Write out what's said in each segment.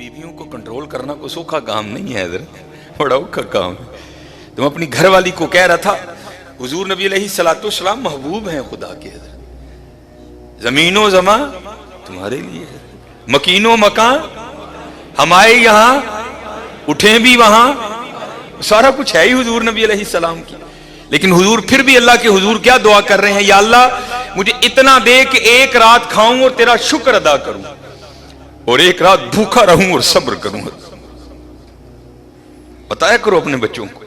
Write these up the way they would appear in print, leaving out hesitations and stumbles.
बीवियों को कंट्रोल करना कोई सौखा काम नहीं है हजरत, बड़ा औखा काम है। तुम अपनी घरवाली को कह रहा था हुजूर नबी अलैहिस्सलाम महबूब हैं खुदा के, हजरत जमीनो जमा तुम्हारे लिए है, मकीनो मकान हमारे यहाँ, उठे भी वहां, सारा कुछ है ही हुजूर नबी अलैहिस्सलाम की। लेकिन हुजूर फिर भी अल्लाह के हुजूर क्या दुआ कर रहे हैं, या अल्लाह मुझे इतना दे कि एक रात खाऊं और तेरा शुक्र अदा करूं, और एक रात भूखा रहूं और सब्र करूं। बताया करो अपने बच्चों को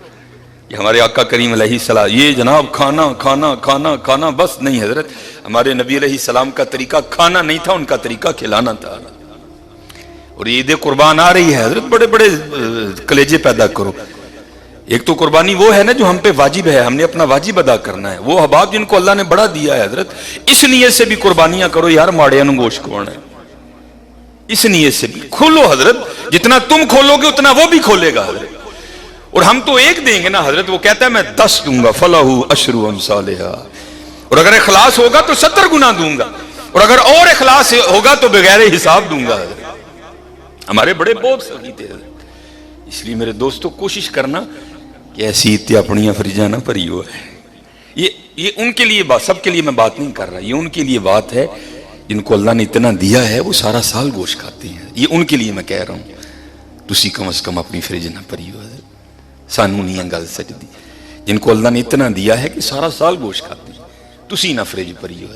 कि हमारे आका करीम अलैहिस्सलाम ये जनाब खाना खाना खाना खाना बस नहीं, हजरत हमारे नबी अलैहिस्सलाम का तरीका खाना नहीं था, उनका तरीका खिलाना था। और ईद कुर्बान आ रही है हजरत, बड़े बड़े कलेजे पैदा करो। एक तो कुर्बानी वो है ना जो हम पे वाजिब है, हमने अपना वाजिब अदा करना है, वो अहबाब जिनको अल्लाह ने बड़ा दिया है हजरत, इस नियत से भी कुर्बानियां करो यार, माड़िया नु गोश्त कौन है, इस नियत से भी खोलो हजरत, जितना तुम खोलोगे उतना वो भी खोलेगा हजरत। और हम तो एक देंगे ना हजरत, वो कहता है मैं 10 दूंगा, फलाहु अशरु अमसालिहा, और अगर इखलास होगा तो 70 गुना दूंगा, और अगर और इखलास होगा तो बगैर हिसाब दूंगा हजरत। हमारे बड़े बहुत सही थे हजरत। इसलिए मेरे दोस्तों कोशिश करना कि ऐसी इत्या अपनियां फरीजा ना भरी हो है। ये उनके लिए बात, सबके लिए मैं बात नहीं कर रहा, ये उनके लिए बात है जिनको अल्लाह ने इतना दिया है, वो सारा साल गोश्त खाते हैं। ये उनके लिए मैं कह रहा हूं, तुसी कम से कम अपनी फ्रिज ना भरी हो, सानू नहीं गल सजदी। जिनको अल्लाह ने इतना दिया है कि सारा साल गोश्त खाते हैं, तुसी ना फ्रिज भरी हो,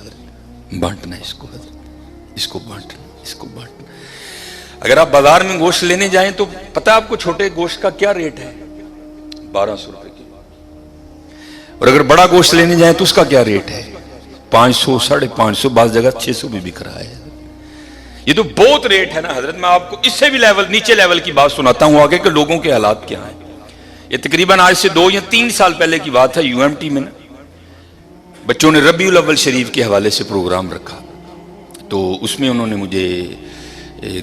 बांटना इसको हजरत, इसको बांटना, इसको बांटना। अगर आप बाजार में गोश्त लेने जाएं तो पता है आपको छोटे गोश्त का क्या रेट है, 1200 रुपए की, और अगर बड़ा गोश्त लेने जाएं तो उसका क्या रेट है, 500, 550, बाज़ जगह 600 भी बिक रहा है। ये तो बहुत रेट है ना हजरत। मैं आपको इससे भी नीचे लेवल की बात सुनाता हूं, आगे के लोगों के हालात क्या हैं। ये तकरीबन आज से 2 या 3 साल पहले की बात है, यूएमटी में ना बच्चों ने रबीउल अव्वल शरीफ के हवाले से प्रोग्राम रखा, तो उसमें उन्होंने मुझे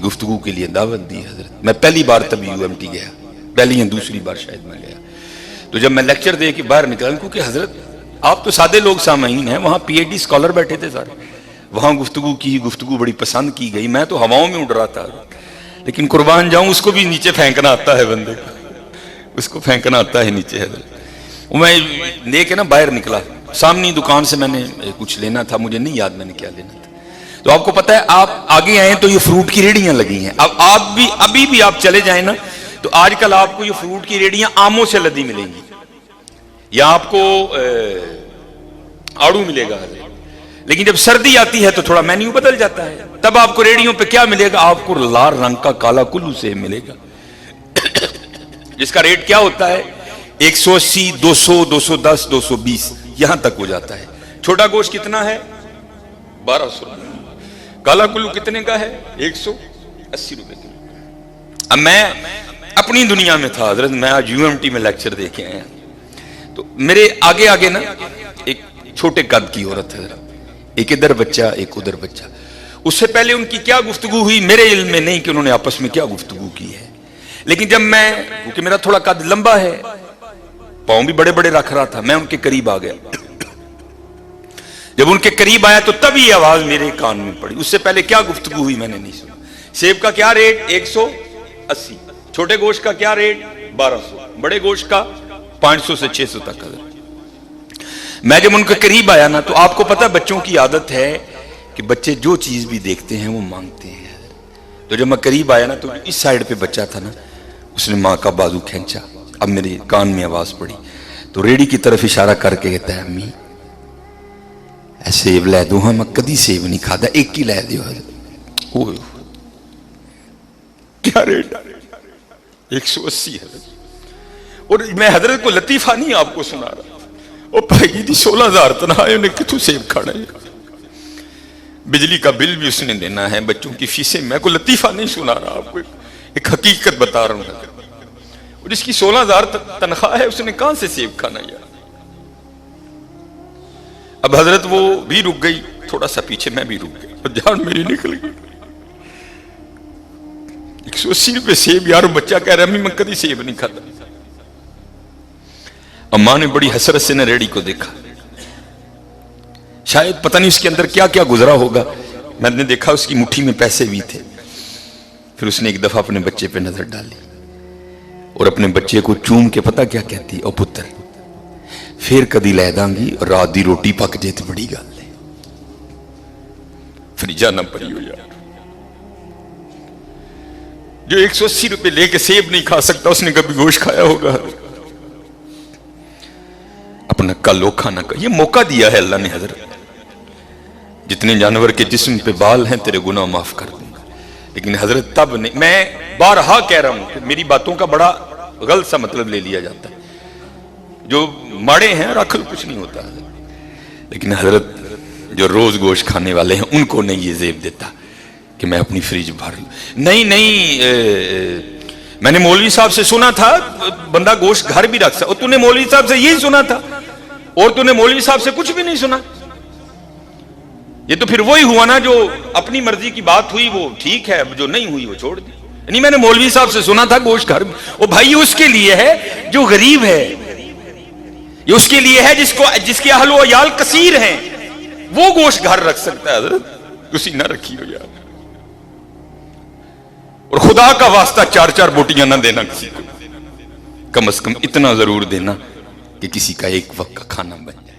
गुफ्तगू के लिए दावत दी हजरत। मैं पहली बार तब यूएमटी गया, पहली या दूसरी बार शायद मैं गया। तो जब मैं लेक्चर दे के बाहर निकला, क्योंकि हजरत आप तो सादे लोग सामईन हैं, वहां पीएचडी स्कॉलर बैठे थे सारे, वहां गुफ्तगू की, गुफ्तगू बड़ी पसंद की गई। मैं तो हवाओं में उड़ रहा था, लेकिन कुर्बान जाऊं उसको भी नीचे फेंकना आता है बंदे को, उसको फेंकना आता है नीचे है। मैं लेके ना बाहर निकला, सामने दुकान से मैंने कुछ लेना था, मुझे नहीं याद मैंने क्या लेना था। तो आपको पता है आप आगे आए तो ये फ्रूट की रेड़ियां लगी हैं। अब आप भी अभी भी आप चले जाए ना तो आजकल आपको ये फ्रूट की रेड़ियां आमों से लदी मिलेंगी, या आपको आड़ू मिलेगा। लेकिन जब सर्दी आती है तो थोड़ा मेन्यू बदल जाता है, तब आपको रेड़ियों पे क्या मिलेगा, आपको लाल रंग का काला कुल्लू सेब मिलेगा जिसका रेट क्या होता है 180, 200, 210, 220 यहां तक हो जाता है। छोटा गोश्त कितना है 1200, काला कुल्लू कितने का है 180 रुपए किलो। अब मैं अपनी दुनिया में था हजरत, मैं आज यूएमटी में लेक्चर दे के आया, तो मेरे आगे आगे ना एक छोटे कद की औरत है, एक इधर बच्चा एक उधर बच्चा। उससे पहले उनकी क्या गुफ्तगू हुई मेरे इल्म में नहीं कि उन्होंने आपस में क्या गुफ्तगू की है, लेकिन जब मैं, क्योंकि मेरा थोड़ा कद लंबा है, पांव भी बड़े बड़े रख रहा था, मैं उनके करीब आ गया। जब उनके करीब आया तो तब ये आवाज मेरे कान में पड़ी, उससे पहले क्या गुफ्तगू हुई मैंने नहीं सुना। सेब का क्या रेट 180, छोटे गोश्त का क्या रेट 1200, बड़े गोश्त का 500 से 600 तक। मैं जब उनके करीब आया ना तो आपको पता बच्चों की आदत है कि बच्चे जो चीज भी देखते हैं वो मांगते हैं। तो जब मैं करीब आया ना तो इस साइड पे बच्चा था ना, उसने माँ का बाजू खींचा, अब मेरे कान में आवाज पड़ी, तो रेडी की तरफ इशारा करके कहता है अम्मी सेब लै दो, हाँ मैं कदी सेब नहीं खाता, एक ही लै दो। क्या रेट 180 है। और मैं हजरत को लतीफा नहीं आपको सुना रहा, वो भाई दी 16,000 तनख्वाह है, उन्हें कितों सेब खाना है, बिजली का बिल भी उसने देना है, बच्चों की फीसें, मैं को लतीफा नहीं सुना रहा आपको, एक हकीकत बता रहा हूं। और जिसकी 16,000 तनख्वाह है उसने कहां से सेब खाना यार। अब हजरत वो भी रुक गई, थोड़ा सा पीछे मैं भी रुक गई, और जान मेरी निकल गई। 180 रुपए सेब यार, बच्चा कह रहा है मैं कभी सेब नहीं खाता। अम्मा ने बड़ी हसरत से न रेडी को देखा, शायद पता नहीं उसके अंदर क्या क्या गुजरा होगा। मैंने देखा उसकी मुट्ठी में पैसे भी थे, پھر اس نے ایک دفعہ اپنے بچے پہ نظر ڈالی اور اپنے بچے کو چوم کے پتہ کیا کہتی، او پتر پھر کدی لے داں گی اور رات دی روٹی پک جائے تو بڑی گل ہے۔ پھر جانا پڑی ہو یار، جو 180 روپے لے کے سیب نہیں کھا سکتا اس نے کبھی گوشت کھایا ہوگا؟ اپنا کلو کھانا کا یہ موقع دیا ہے اللہ نے حضرت، جتنے جانور کے جسم پہ بال ہیں تیرے گناہ معاف کر دوں گا، لیکن حضرت تب نہیں۔ میں بارہا کہہ رہا ہوں کہ میری باتوں کا بڑا غلط سا مطلب لے لیا جاتا ہے، جو ماڑے ہیں رکھ کچھ نہیں ہوتا، لیکن حضرت جو روز گوشت کھانے والے ہیں ان کو نہیں یہ زیب دیتا کہ میں اپنی فریج بھر لوں۔ نہیں میں نے مولوی صاحب سے سنا تھا بندہ گوشت گھر بھی رکھ سکتا، اور تو نے مولوی صاحب سے یہی سنا تھا اور تو نے مولوی صاحب سے کچھ بھی نہیں سنا۔ یہ تو پھر وہی ہوا نا جو اپنی مرضی کی بات ہوئی وہ ٹھیک ہے، جو نہیں ہوئی وہ چھوڑ دی۔ یعنی میں نے مولوی صاحب سے سنا تھا گوشت گھر، وہ بھائی اس کے لیے ہے جو غریب ہے، یہ اس کے لیے ہے جس کے اہل و عیال کثیر ہیں، وہ گوشت گھر رکھ سکتا ہے۔ حضرت تسی نہ رکھی ہو یار، اور خدا کا واسطہ 4 بوٹیاں نہ دینا کسی کو، کم از کم اتنا ضرور دینا کہ کسی کا ایک وقت کا کھانا بن جائے۔